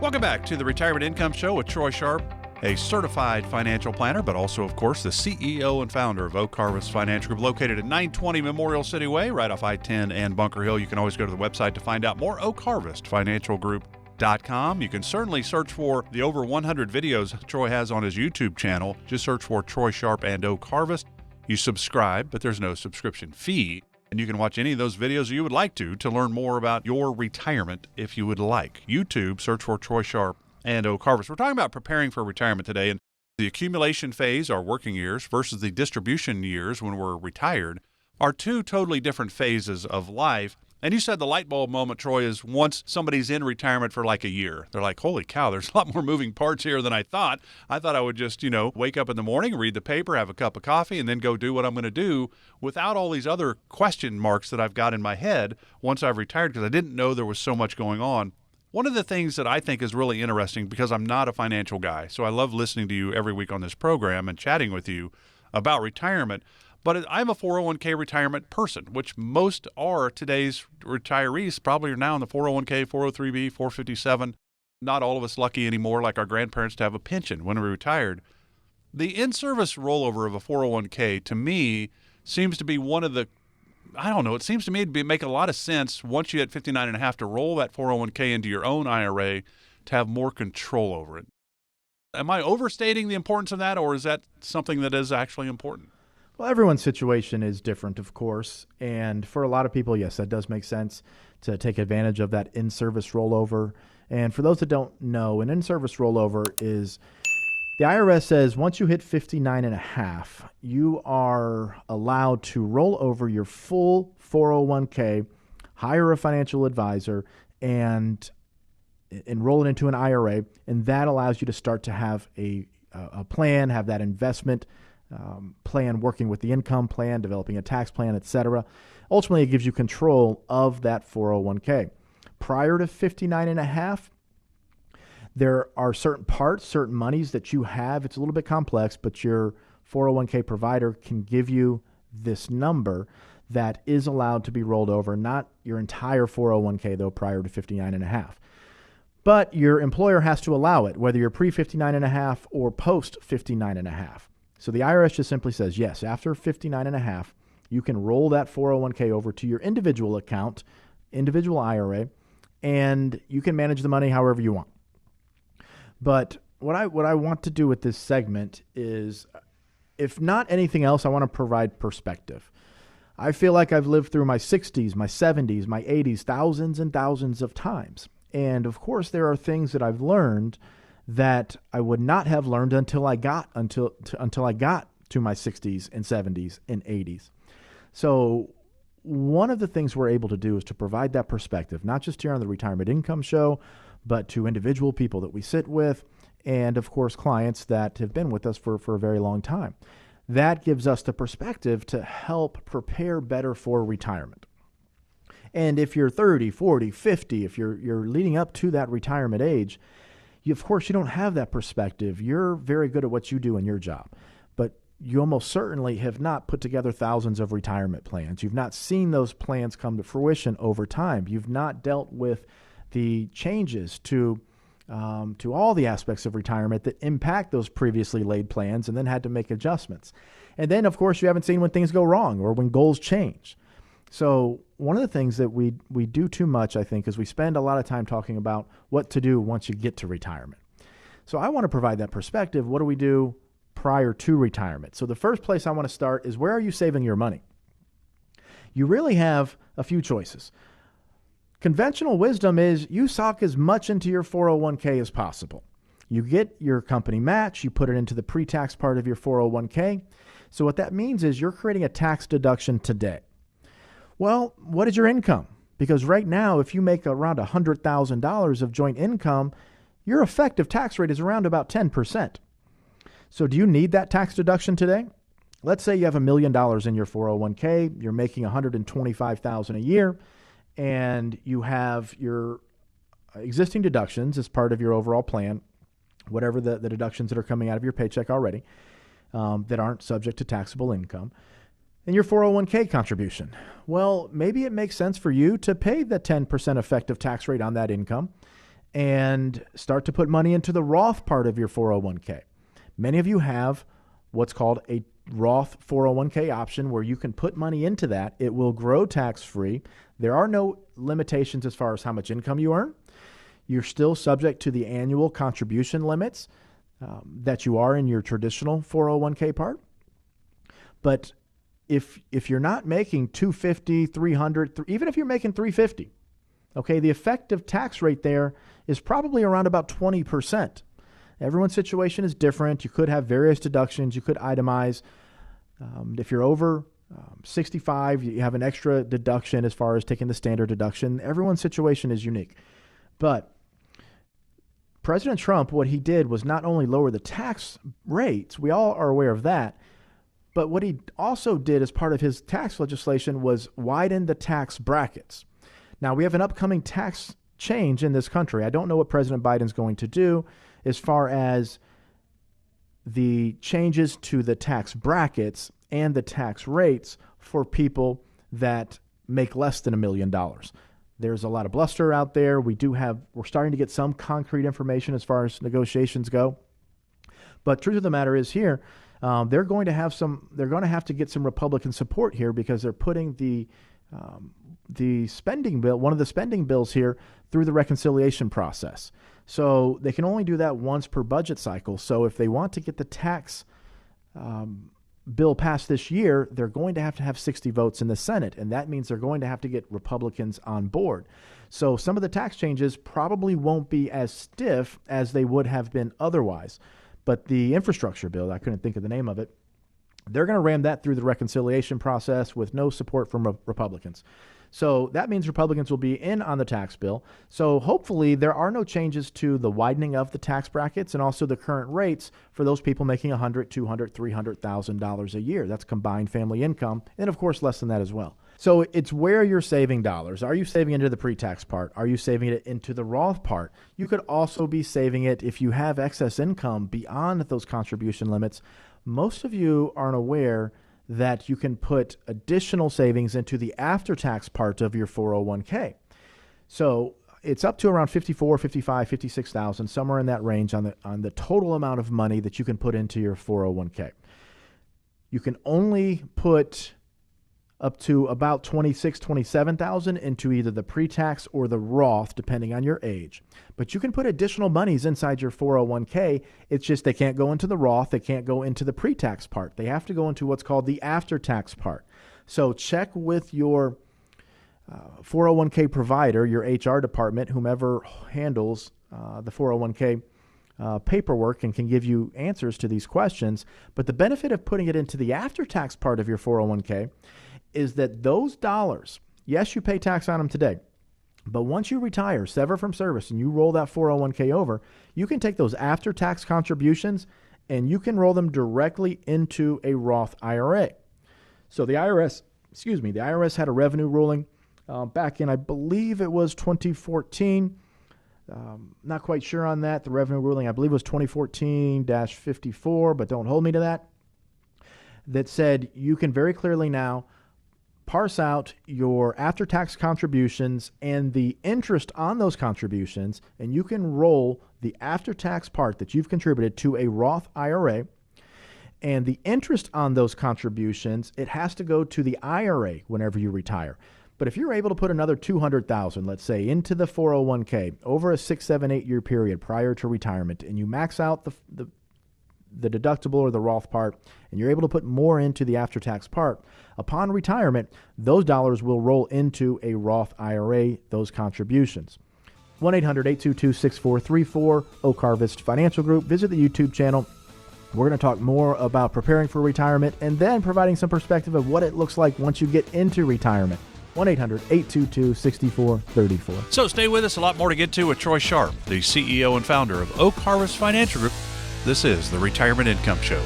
Welcome back to the Retirement Income Show with Troy Sharpe, a certified financial planner, but also, of course, the CEO and founder of Oak Harvest Financial Group, located at 920 Memorial City Way, right off I-10 and Bunker Hill. You can always go to the website to find out more, oakharvestfinancialgroup.com. You can certainly search for the over 100 videos Troy has on his YouTube channel. Just search for Troy Sharpe and Oak Harvest. You subscribe, but there's no subscription fee. And you can watch any of those videos you would like to learn more about your retirement if you would like. YouTube, search for Troy Sharpe and Oak Harvest. We're talking about preparing for retirement today, and the accumulation phase, our working years, versus the distribution years when we're retired, are two totally different phases of life. And you said the light bulb moment, Troy, is once somebody's in retirement for like a year. They're like, holy cow, there's a lot more moving parts here than I thought. I thought I would just, wake up in the morning, read the paper, have a cup of coffee, and then go do what I'm going to do without all these other question marks that I've got in my head once I've retired, because I didn't know there was so much going on. One of the things that I think is really interesting, because I'm not a financial guy, so I love listening to you every week on this program and chatting with you about retirement, but I'm a 401k retirement person, which most are today's retirees probably are now in the 401k, 403b, 457. Not all of us lucky anymore, like our grandparents, to have a pension when we retired. The in-service rollover of a 401k, to me, seems to be one of the, it seems to me to make a lot of sense once you hit 59 and a half to roll that 401k into your own IRA to have more control over it. Am I overstating the importance of that, or is that something that is actually important? Well, everyone's situation is different, of course. And for a lot of people, yes, that does make sense to take advantage of that in-service rollover. And for those that don't know, an in-service rollover is the IRS says once you hit 59 and a half, you are allowed to roll over your full 401k, hire a financial advisor, and enroll it into an IRA. And that allows you to start to have a plan, have that investment plan, working with the income plan, developing a tax plan, etc. Ultimately, it gives you control of that 401k. Prior to 59 and a half, there are certain parts, certain monies that you have. It's a little bit complex, but your 401k provider can give you this number that is allowed to be rolled over, not your entire 401k though, prior to 59 and a half. But your employer has to allow it, whether you're pre-59 and a half or post-59 and a half. So the IRS just simply says, yes, after 59 and a half, you can roll that 401k over to your individual account, individual IRA, and you can manage the money however you want. But what I want to do with this segment is, if not anything else, I want to provide perspective. I feel like I've lived through my 60s, my 70s, my 80s, thousands and thousands of times. And of course, there are things that I've learned that I would not have learned until I got to my 60s and 70s and 80s. So one of the things we're able to do is to provide that perspective, not just here on the Retirement Income Show, but to individual people that we sit with, and of course clients that have been with us for a very long time. That gives us the perspective to help prepare better for retirement. And if you're 30, 40, 50, if you're leading up to that retirement age, of course, you don't have that perspective. You're very good at what you do in your job, but you almost certainly have not put together thousands of retirement plans. You've not seen those plans come to fruition over time. You've not dealt with the changes to all the aspects of retirement that impact those previously laid plans, and then had to make adjustments. And then, of course, you haven't seen when things go wrong or when goals change. So one of the things that we do too much, I think, is we spend a lot of time talking about what to do once you get to retirement. So I want to provide that perspective. What do we do prior to retirement? So the first place I want to start is, where are you saving your money? You really have a few choices. Conventional wisdom is you sock as much into your 401k as possible. You get your company match, you put it into the pre-tax part of your 401k. So what that means is you're creating a tax deduction today. Well, what is your income? Because right now, if you make around $100,000 of joint income, your effective tax rate is around about 10%. So do you need that tax deduction today? Let's say you have $1 million in your 401k, you're making $125,000 a year, and you have your existing deductions as part of your overall plan, whatever the deductions that are coming out of your paycheck already, that aren't subject to taxable income. And your 401k contribution. Well, maybe it makes sense for you to pay the 10% effective tax rate on that income and start to put money into the Roth part of your 401k. Many of you have what's called a Roth 401k option where you can put money into that. It will grow tax-free. There are no limitations as far as how much income you earn. You're still subject to the annual contribution limits that you are in your traditional 401k part. But if you're not making 250, 300, even if you're making 350, okay, the effective tax rate there is probably around about 20%. Everyone's situation is different. You could have various deductions. You could itemize. If you're over 65, you have an extra deduction as far as taking the standard deduction. Everyone's situation is unique. But President Trump, what he did was not only lower the tax rates, we all are aware of that, but what he also did as part of his tax legislation was widen the tax brackets. Now, we have an upcoming tax change in this country. I don't know what President Biden's going to do as far as the changes to the tax brackets and the tax rates for people that make less than $1 million. There's a lot of bluster out there. We're starting to get some concrete information as far as negotiations go. But truth of the matter is here, they're going to have to get some Republican support here because they're putting the spending bill, one of the spending bills here, through the reconciliation process. So they can only do that once per budget cycle. So if they want to get the tax bill passed this year, they're going to have 60 votes in the Senate, and that means they're going to have to get Republicans on board. So some of the tax changes probably won't be as stiff as they would have been otherwise. But the infrastructure bill, I couldn't think of the name of it, they're going to ram that through the reconciliation process with no support from Republicans. So that means Republicans will be in on the tax bill. So hopefully there are no changes to the widening of the tax brackets and also the current rates for those people making $100,000, $200,000, $300,000 a year. That's combined family income, and of course less than that as well. So it's where you're saving dollars. Are you saving into the pre-tax part? Are you saving it into the Roth part? You could also be saving it if you have excess income beyond those contribution limits. Most of you aren't aware that you can put additional savings into the after-tax part of your 401k. So it's up to around 54, 55, 56,000, somewhere in that range on the total amount of money that you can put into your 401k. You can only put up to about 26, 27,000 into either the pre-tax or the Roth, depending on your age. But you can put additional monies inside your 401k. It's just they can't go into the Roth. They can't go into the pre-tax part. They have to go into what's called the after-tax part. So check with your 401k provider, your HR department, whomever handles the 401k paperwork and can give you answers to these questions. But the benefit of putting it into the after-tax part of your 401k is that those dollars, yes, you pay tax on them today, but once you retire, sever from service, and you roll that 401k over, you can take those after-tax contributions and you can roll them directly into a Roth IRA. So the IRS had a revenue ruling back in, I believe it was 2014. Not quite sure on that. The revenue ruling, I believe, was 2014-54, but don't hold me to that. That said, you can very clearly now parse out your after-tax contributions and the interest on those contributions, and you can roll the after-tax part that you've contributed to a Roth IRA. And the interest on those contributions, it has to go to the IRA whenever you retire. But if you're able to put another $200,000, let's say, into the 401k over a 6, 7, 8 year period prior to retirement, and you max out the deductible or the Roth part, and you're able to put more into the after-tax part, upon retirement, those dollars will roll into a Roth IRA, those contributions. 1-800-822-6434, Oak Harvest Financial Group. Visit the YouTube channel. We're going to talk more about preparing for retirement and then providing some perspective of what it looks like once you get into retirement. 1-800-822-6434. So stay with us. A lot more to get to with Troy Sharpe, the CEO and founder of Oak Harvest Financial Group. This is the Retirement Income Show.